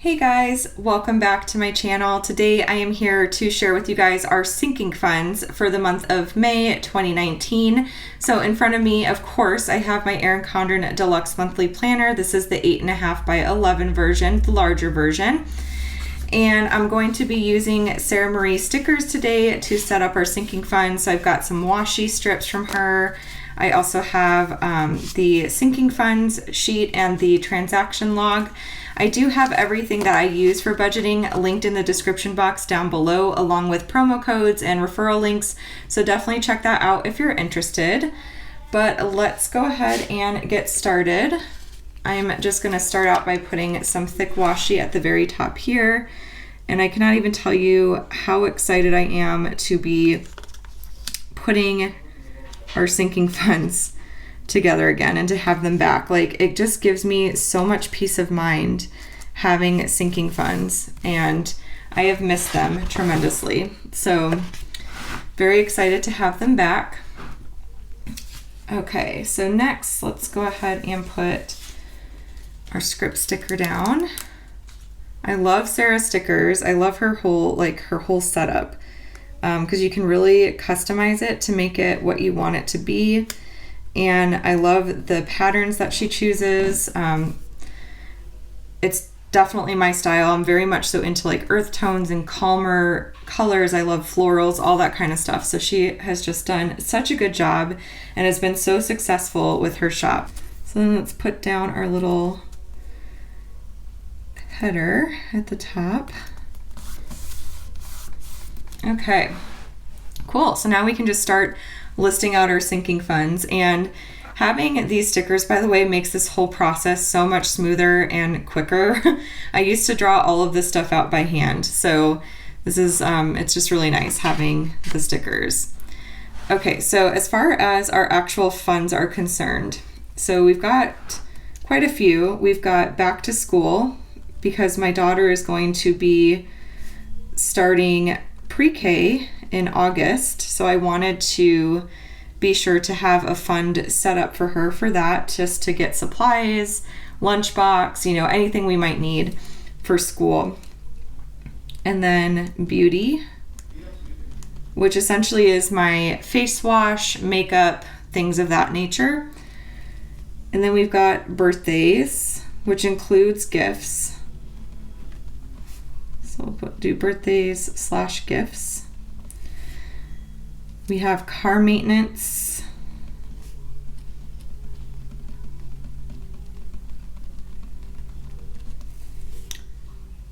Hey guys, welcome back to my channel. Today I am here to share with you guys our sinking funds for the month of May 2019. So in front of me, of course, I have my Erin Condren Deluxe Monthly Planner. This is the 8.5 by 11 version, the larger version. And I'm going to be using Sara Marie stickers today to set up our sinking funds. So I've got some washi strips from her. I also have the sinking funds sheet and the transaction log. I do have everything that I use for budgeting linked in the description box down below, along with promo codes and referral links. So definitely check that out if you're interested. But let's go ahead and get started. I'm just going to start out by putting some thick washi at the very top here. And I cannot even tell you how excited I am to be putting our sinking funds together again and to have them back. Like, it just gives me so much peace of mind having sinking funds, and I have missed them tremendously. So very excited to have them back. Okay, so next let's go ahead and put our script sticker down. I love Sara's stickers. I love her whole setup because you can really customize it to make it what you want it to be. And I love the patterns that she chooses. It's definitely my style. I'm very much so into like earth tones and calmer colors. I love florals, all that kind of stuff. So she has just done such a good job and has been so successful with her shop. So then let's put down our little header at the top. Okay, cool. So now we can just start listing out our sinking funds, and having these stickers, by the way, makes this whole process so much smoother and quicker. I used to draw all of this stuff out by hand, so this is it's just really nice having the stickers. Okay, so as far as our actual funds are concerned, so we've got quite a few. We've got back to school because my daughter is going to be starting pre-K in August, so I wanted to be sure to have a fund set up for her for that, just to get supplies, lunchbox, anything we might need for school. And then beauty, which essentially is my face wash, makeup, things of that nature. And then we've got birthdays, which includes gifts. So we'll do birthdays/gifts. We have car maintenance.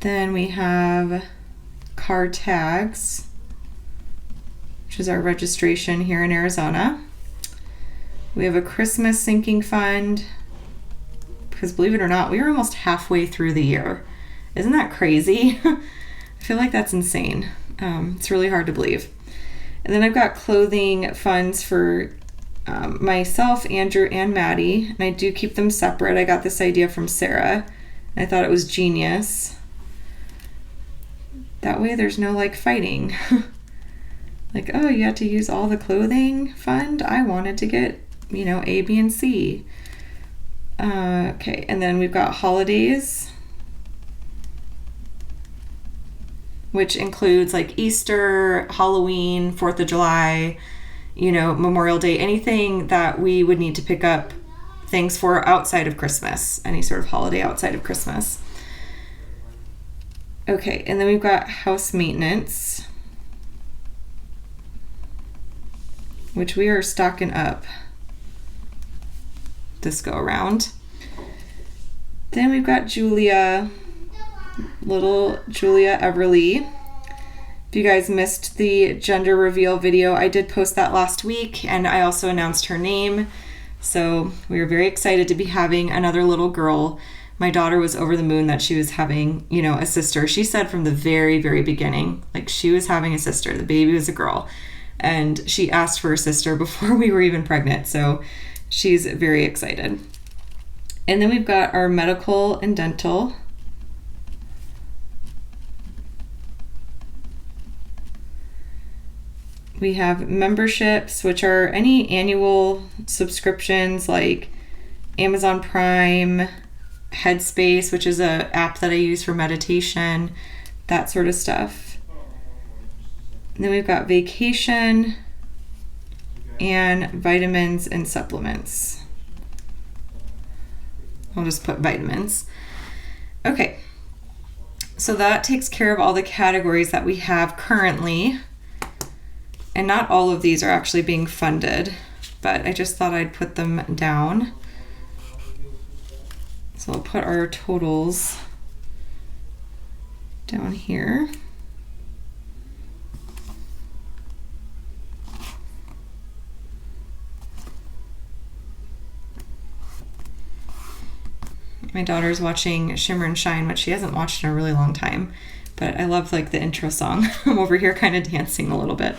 Then we have car tags, which is our registration here in Arizona. We have a Christmas sinking fund, because believe it or not, we are almost halfway through the year. Isn't that crazy? I feel like that's insane. It's really hard to believe. And then I've got clothing funds for myself, Andrew, and Maddie. And I do keep them separate. I got this idea from Sara. And I thought it was genius. That way there's no fighting. Like, oh, you had to use all the clothing fund? I wanted to get, A, B, and C. Okay, and then we've got holidays, which includes Easter, Halloween, 4th of July, Memorial Day, anything that we would need to pick up things for outside of Christmas, any sort of holiday outside of Christmas. Okay, and then we've got house maintenance, which we are stocking up this go around. Then we've got Julia, little Julia Everly. If you guys missed the gender reveal video, I did post that last week, and I also announced her name. So we were very excited to be having another little girl. My daughter was over the moon that she was having, a sister. She said from the very, very beginning, she was having a sister. The baby was a girl. And she asked for a sister before we were even pregnant. So she's very excited. And then we've got our medical and dental. We have memberships, which are any annual subscriptions like Amazon Prime, Headspace, which is a app that I use for meditation, that sort of stuff. And then we've got vacation and vitamins and supplements. I'll just put vitamins. Okay, so that takes care of all the categories that we have currently. And not all of these are actually being funded, but I just thought I'd put them down. So I'll put our totals down here. My daughter's watching Shimmer and Shine, which she hasn't watched in a really long time, but I love like the intro song. I'm over here kind of dancing a little bit.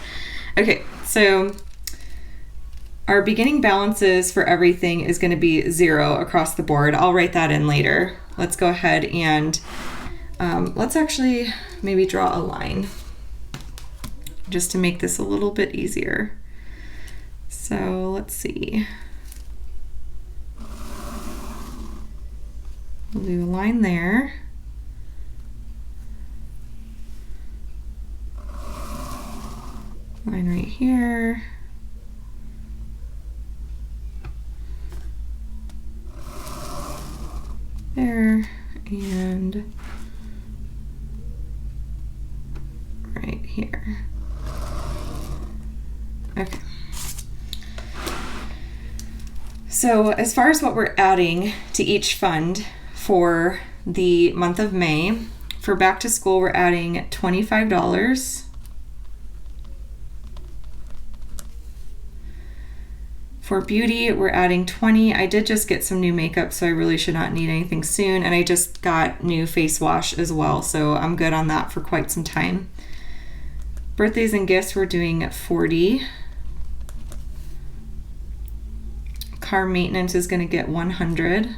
Okay, so our beginning balances for everything is going to be 0 across the board. I'll write that in later. Let's go ahead and let's actually maybe draw a line just to make this a little bit easier. So let's see. We'll do a line there. Line right here. There, and right here. Okay. So as far as what we're adding to each fund for the month of May, for back to school, we're adding $25. For beauty, we're adding 20. I did just get some new makeup, so I really should not need anything soon. And I just got new face wash as well, so I'm good on that for quite some time. Birthdays and gifts, we're doing 40. Car maintenance is going to get 100.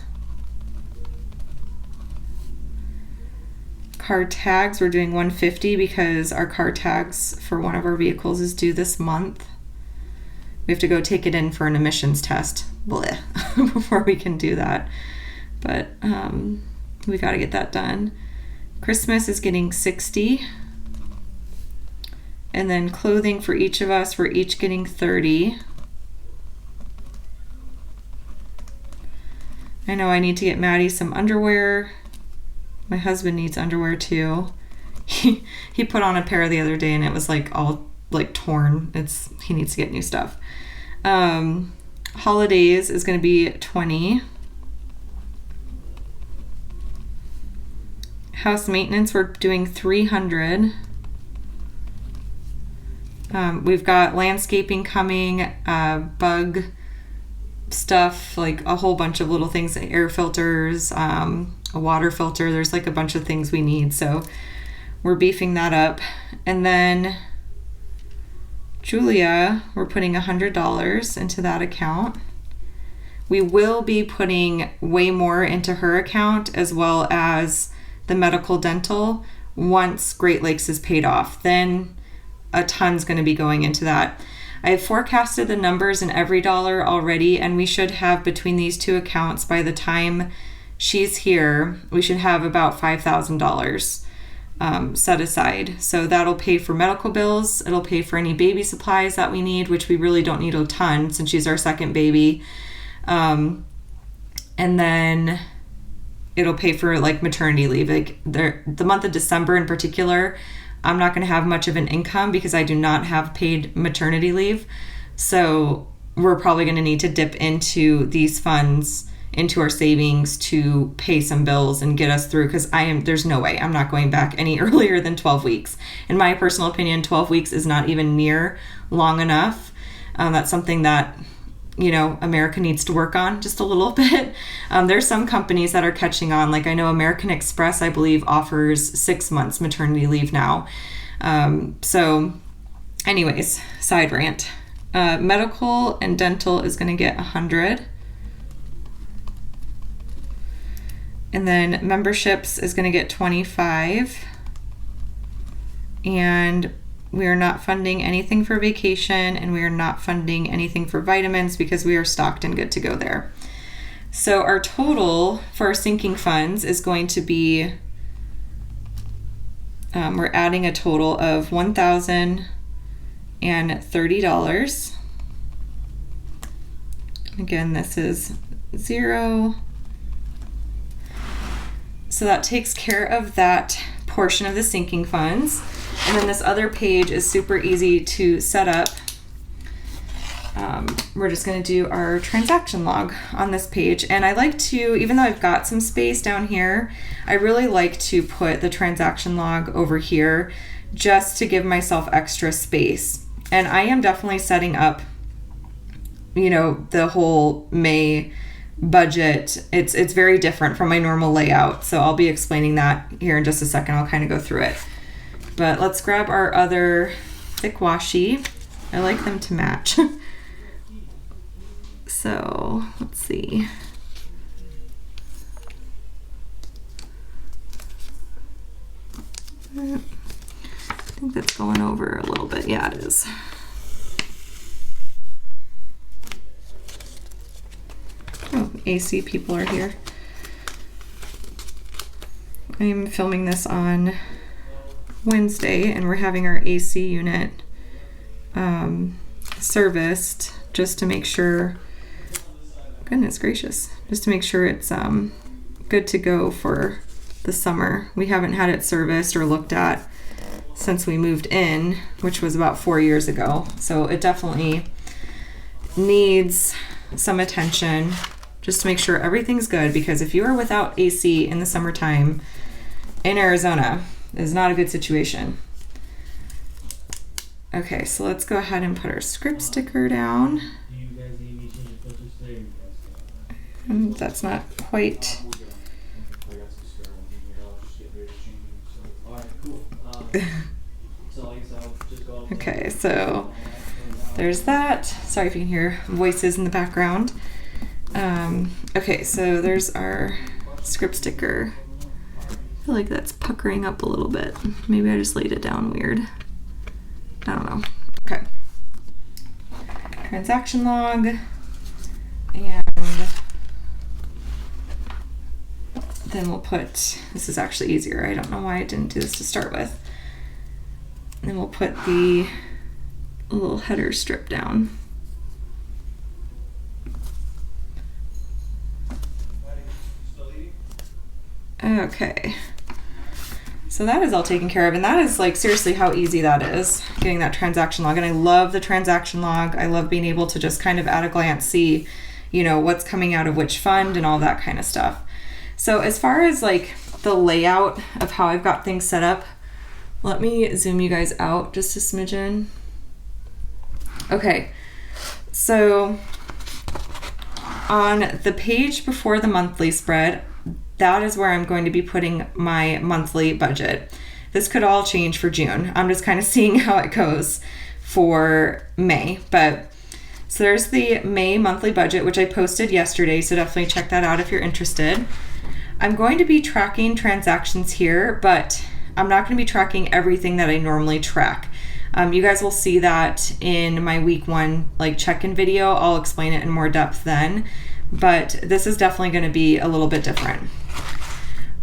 Car tags, we're doing 150 because our car tags for one of our vehicles is due this month. We have to go take it in for an emissions test before we can do that. But we got to get that done. Christmas is getting 60. And then clothing for each of us, we're each getting 30. I know I need to get Maddie some underwear. My husband needs underwear too. He put on a pair the other day and it was like all like torn. He needs to get new stuff. Holidays is going to be 20. House maintenance, we're doing 300. We've got landscaping coming, bug stuff, like a whole bunch of little things, air filters, a water filter. There's like a bunch of things we need, so we're beefing that up. And then Julia, we're putting $100 into that account. We will be putting way more into her account, as well as the medical dental, once Great Lakes is paid off. Then a ton's going to be going into that. I have forecasted the numbers in EVERYDOLLAR already, and we should have, between these two accounts, by the time she's here, we should have about $5,000 set aside. So that'll pay for medical bills. It'll pay for any baby supplies that we need, which we really don't need a ton since she's our second baby. And then it'll pay for like maternity leave. Like the month of December in particular, I'm not going to have much of an income because I do not have paid maternity leave. So we're probably going to need to dip into these funds, into our savings, to pay some bills and get us through, because there's no way I'm not going back any earlier than 12 weeks. In my personal opinion, 12 weeks is not even near long enough. That's something that, America needs to work on just a little bit. There's some companies that are catching on. Like I know American Express, I believe, offers 6 months maternity leave now. So anyways, side rant. Medical and dental is going to get 100. And then memberships is going to get 25. And we are not funding anything for vacation, and we are not funding anything for vitamins because we are stocked and good to go there. So our total for our sinking funds is going to be, we're adding a total of $1,030. Again, this is 0. So that takes care of that portion of the sinking funds. And then this other page is super easy to set up. We're just going to do our transaction log on this page. And I like to, even though I've got some space down here, I really like to put the transaction log over here just to give myself extra space. And I am definitely setting up, you know, the whole May budget. It's very different from my normal layout. So I'll be explaining that here in just a second. I'll kind of go through it. But let's grab our other thick washi. I like them to match. So let's see. I think that's going over a little bit. Yeah, it is. Oh, AC people are here. I'm filming this on Wednesday, and we're having our AC unit serviced just to make sure, goodness gracious, just to make sure it's good to go for the summer. We haven't had it serviced or looked at since we moved in, which was about 4 years ago. So it definitely needs some attention just to make sure everything's good, because if you are without AC in the summertime in Arizona, it is not a good situation. Okay, so let's go ahead and put our script sticker down. And that's not quite. Okay, so there's that. Sorry if you can hear voices in the background. Okay, so there's our script sticker. I feel like that's puckering up a little bit. Maybe I just laid it down weird. I don't know. Okay. Transaction log. And then we'll put, this is actually easier. I don't know why I didn't do this to start with. And then we'll put the little header strip down. Okay. So that is all taken care of, and that is like seriously how easy that is, getting that transaction log. And I love the transaction log. I love being able to just kind of at a glance see, you know, what's coming out of which fund and all that kind of stuff. So as far as like the layout of how I've got things set up, let me zoom you guys out just a smidgen. Okay, so on the page before the monthly spread, that is where I'm going to be putting my monthly budget. This could all change for June. I'm just kind of seeing how it goes for May. But so there's the May monthly budget, which I posted yesterday. So definitely check that out if you're interested. I'm going to be tracking transactions here, but I'm not going to be tracking everything that I normally track. You guys will see that in my week 1 like check-in video. I'll explain it in more depth then. But this is definitely going to be a little bit different.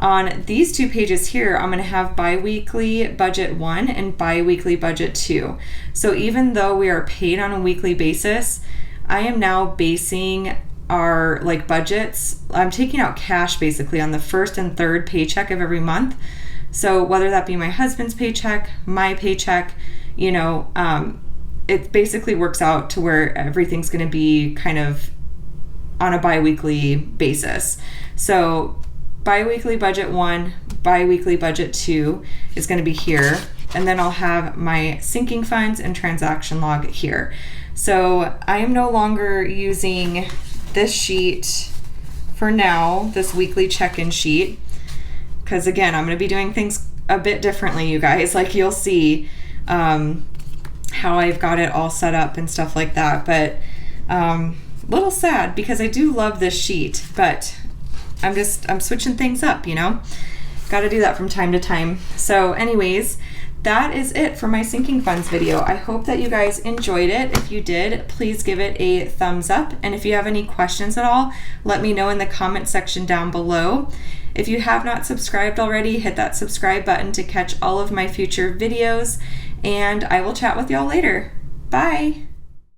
On these 2 pages here, I'm going to have bi-weekly budget 1 and bi-weekly budget 2. So even though we are paid on a weekly basis, I am now basing our like budgets. I'm taking out cash basically on the first and third paycheck of every month. So whether that be my husband's paycheck, my paycheck, you know, it basically works out to where everything's going to be kind of on a bi-weekly basis. So bi-weekly budget 1, bi-weekly budget 2 is going to be here. And then I'll have my sinking funds and transaction log here. So I am no longer using this sheet for now, this weekly check-in sheet, because again, I'm going to be doing things a bit differently, you guys. Like you'll see how I've got it all set up and stuff like that. But little sad because I do love this sheet, but I'm switching things up, you know, got to do that from time to time. So anyways, that is it for my sinking funds video. I hope that you guys enjoyed it. If you did, please give it a thumbs up. And if you have any questions at all, let me know in the comment section down below. If you have not subscribed already, hit that subscribe button to catch all of my future videos. And I will chat with y'all later. Bye.